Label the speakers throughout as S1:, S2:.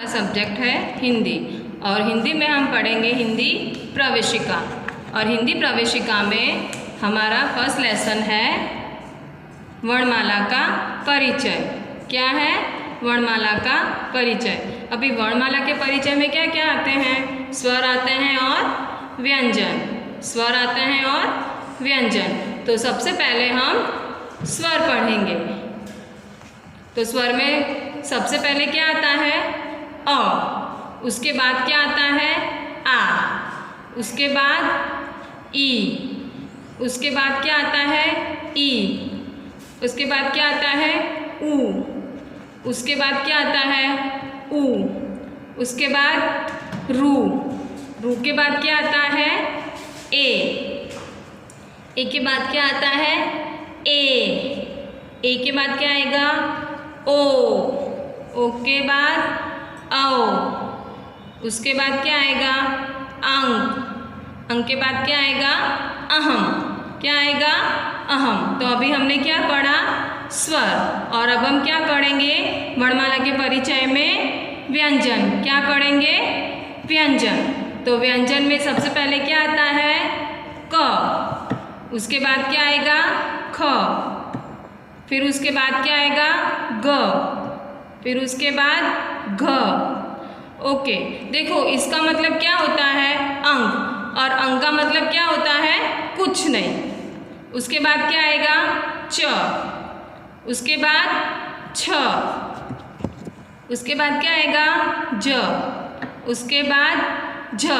S1: Subject है हिंदी और हिंदी में हम पढ़ेंगे हिंदी प्रवेशिका। और हिंदी प्रवेशिका में हमारा फर्स्ट लेसन है वर्णमाला का परिचय। क्या है? वर्णमाला का परिचय। अभी वर्णमाला के परिचय में क्या क्या आते हैं? स्वर आते हैं और व्यंजन। स्वर आते हैं और व्यंजन। तो सबसे पहले हम स्वर पढ़ेंगे। तो स्वर में सबसे पहले क्या आता है? अ। उसके बाद क्या आता है? आ। उसके बाद ई। उसके बाद क्या आता है? ई। उसके बाद क्या आता है? ऊ। उसके बाद क्या आता है? ऊ। उसके बाद रू। रू के बाद क्या आता है? ए। ए के बाद क्या आता है? ए। ए के बाद क्या आएगा? ओ। ओ के बाद औ। उसके बाद क्या आएगा? अंक। अंक के बाद क्या आएगा? अहम। क्या आएगा? अहम। तो अभी हमने क्या पढ़ा? स्वर। और अब हम क्या पढ़ेंगे वर्णमाला के परिचय में? व्यंजन। क्या पढ़ेंगे? व्यंजन। तो व्यंजन में सबसे पहले क्या आता है? क। उसके बाद क्या आएगा? ख। फिर उसके बाद क्या आएगा? ग। फिर उसके बाद घ। ओके, देखो इसका मतलब क्या होता है? अंक। और अंक का मतलब क्या होता है? कुछ नहीं। उसके बाद क्या आएगा? च। उसके बाद छ। उसके बाद क्या आएगा? ज। उसके बाद झ।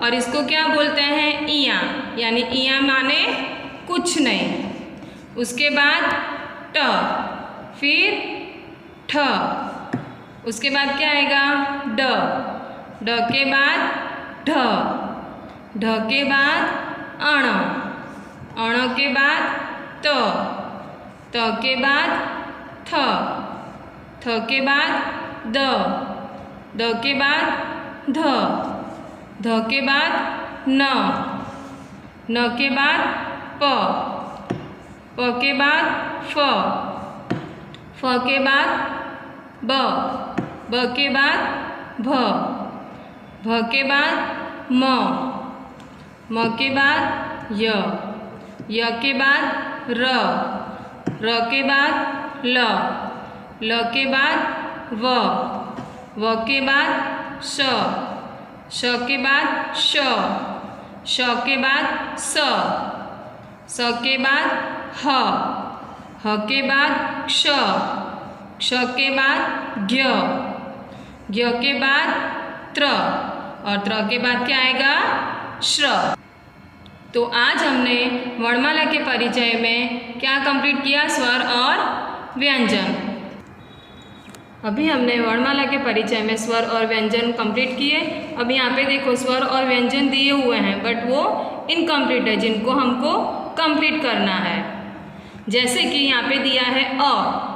S1: और इसको क्या बोलते हैं? इया। यानी इया माने कुछ नहीं। उसके बाद ट। फिर ठ। उसके बाद क्या आएगा? ड। ड के बाद ढ। ढ के बाद अण। अण के बाद त। त के बाद थ। थ के बाद द। द के बाद ध। ध के बाद न। न के बाद प। प के बाद फ। फ के बाद ब। ब के बाद भ। भ के बाद म। म के बाद य। य के बाद र। र के बाद ल। ल के बाद व। व के बाद श। श के बाद श। श के बाद स। स के बाद ह। ह के बाद क्ष। क्ष के बाद ज्ञ। ज्ञ के बाद त्र। और त्र के बाद क्या आएगा? श्र। तो आज हमने वर्णमाला के परिचय में क्या कंप्लीट किया? स्वर और व्यंजन। अभी हमने वर्णमाला के परिचय में स्वर और व्यंजन कंप्लीट किए। अब यहाँ पे देखो स्वर और व्यंजन दिए हुए हैं बट वो इनकम्प्लीट है, जिनको हमको कंप्लीट करना है। जैसे कि यहाँ पे दिया है अ।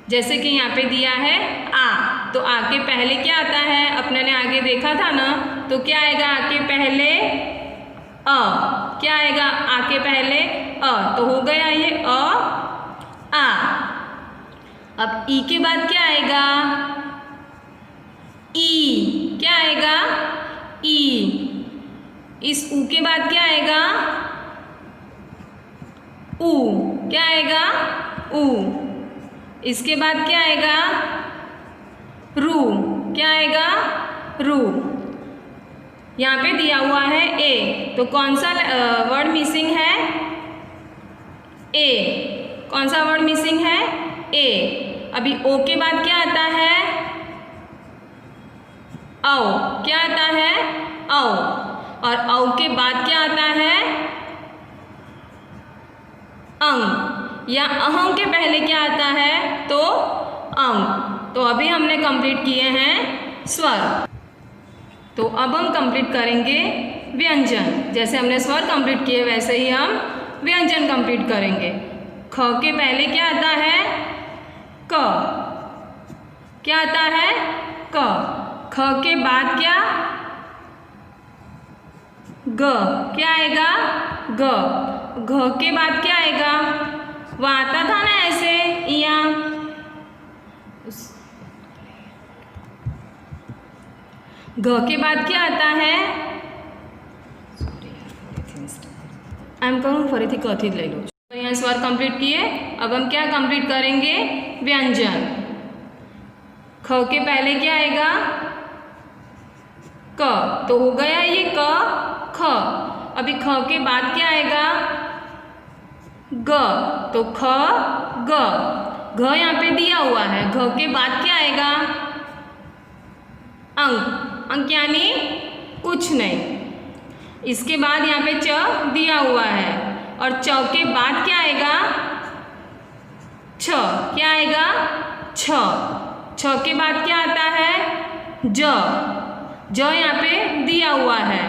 S1: जैसे कि यहाँ पे दिया है आ। तो आ के पहले क्या आता है? अपने ने आगे देखा था ना, तो क्या आएगा? आ के पहले अ। क्या आएगा? आ के पहले अ। तो हो गया ये अ आ। अब ई के बाद क्या आएगा? ई। क्या आएगा? ई। इस ऊ के बाद क्या आएगा? ऊ। क्या आएगा? ऊ। इसके बाद क्या आएगा? रू। क्या आएगा? रू। यहाँ पे दिया हुआ है ए, तो कौन सा वर्ड मिसिंग है? ए। कौन सा वर्ड मिसिंग है? ए। अभी ओ के बाद क्या आता है? औ। क्या आता है? औ। और औ के बाद क्या आता है? अंग। या अहं के पहले क्या आता है? तो अंग। तो अभी हमने कंप्लीट किए हैं स्वर। तो अब हम कंप्लीट करेंगे व्यंजन। जैसे हमने स्वर कंप्लीट किए वैसे ही हम व्यंजन कंप्लीट करेंगे। ख के पहले क्या आता है? क। क्या आता है? क। ख के बाद क्या? ग। क्या आएगा? ग। घ के बाद क्या आएगा? वहाँ आता था ना ऐसे यहाँ, घ के बाद क्या आता है? आई एम कहूँ फरीथी कथी ले लो। यहाँ स्वर कंप्लीट किए। अब हम क्या कंप्लीट करेंगे? व्यंजन। ख के पहले क्या आएगा? क, तो हो गया ये क ख। अभी ख के बाद क्या आएगा? ग, तो ख ग। घ यहाँ पे दिया हुआ है, घ के बाद क्या आएगा? अंक। अंक यानी कुछ नहीं। इसके बाद यहाँ पे च दिया हुआ है और च के बाद क्या आएगा? छ। क्या आएगा? छ। छ के बाद क्या आता है? ज। ज यहाँ पे दिया हुआ है,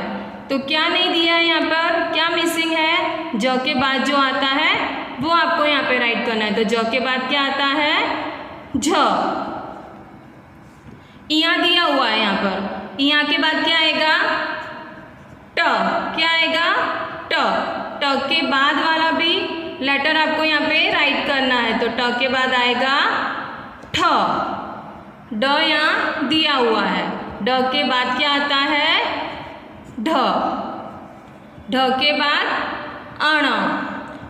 S1: तो क्या नहीं दिया है यहाँ पर? क्या मिसिंग है? ज के बाद जो आता है वो आपको यहाँ पे राइट करना है। तो ज के बाद क्या आता है? झ। इया दिया हुआ है यहाँ पर। इया के बाद क्या आएगा? ट। क्या आएगा? ट। ट के बाद वाला भी लेटर आपको यहाँ पे राइट करना है। तो ट के बाद आएगा ठ। ड यहाँ दिया हुआ है। ड के बाद क्या आता है? ढ। ढ के बाद अण।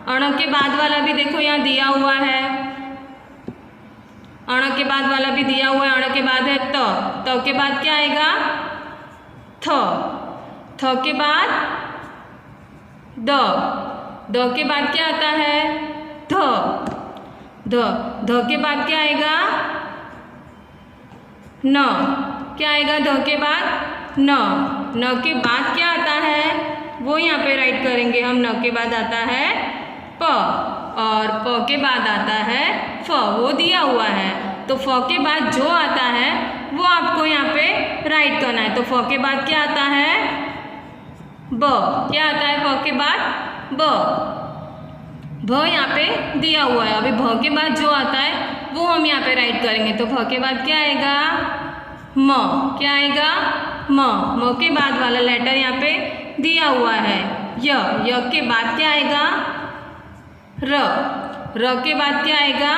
S1: अण के बाद वाला भी देखो यहाँ दिया हुआ है। अण के बाद वाला भी दिया हुआ है। अण के बाद है त। त के बाद क्या आएगा? थ। थ के बाद द। द के बाद क्या आता है? ध। ध। ध के बाद क्या आएगा? न। क्या आएगा ध के बाद? न। न के बाद क्या आता है वो यहाँ पे राइट करेंगे हम। न के बाद आता है प और प के बाद आता है फ, वो दिया हुआ है। तो फ के बाद जो आता है वो आपको यहाँ पे राइट करना है। तो फ के बाद क्या आता है? ब। क्या आता है फ के बाद? ब। भ यहाँ पे दिया हुआ है। अभी भ के बाद जो आता है वो हम यहाँ पे राइट करेंगे। तो भ के बाद क्या आएगा? म। क्या आएगा? म। म के बाद वाला लेटर यहाँ पे दिया हुआ है य। य के बाद क्या आएगा? र। र के बाद क्या आएगा?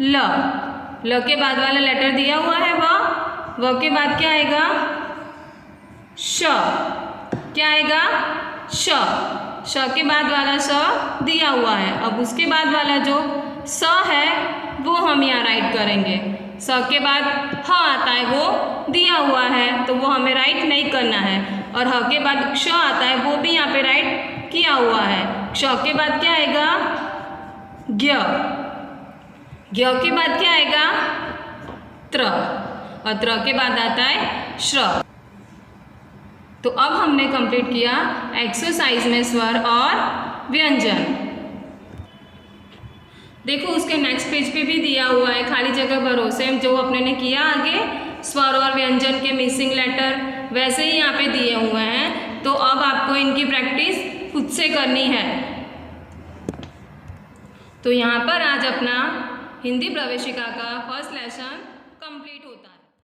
S1: ल। ल के बाद वाला लेटर दिया हुआ है व। व के बाद क्या आएगा? श। क्या आएगा? श। श के बाद वाला स दिया हुआ है। अब उसके बाद वाला जो स है वो हम यहाँ राइट करेंगे। स के बाद ह आता है, वो दिया हुआ है तो वो हमें राइट नहीं करना है। और ह के बाद क्ष आता है, वो भी यहाँ पे राइट किया हुआ है। क्ष के बाद क्या आएगा? ज्ञ। ज्ञ के बाद क्या आएगा? त्र। और त्र के बाद आता है श्र। तो अब हमने कंप्लीट किया एक्सरसाइज में स्वर और व्यंजन। देखो उसके नेक्स्ट पेज पे भी दिया हुआ है, खाली जगह भरो। सेम जो अपने ने किया आगे स्वर और व्यंजन के मिसिंग लेटर वैसे ही यहाँ पे दिए हुए हैं। तो अब आपको इनकी प्रैक्टिस खुद से करनी है। तो यहाँ पर आज अपना हिंदी प्रवेशिका का फर्स्ट लेसन कंप्लीट हो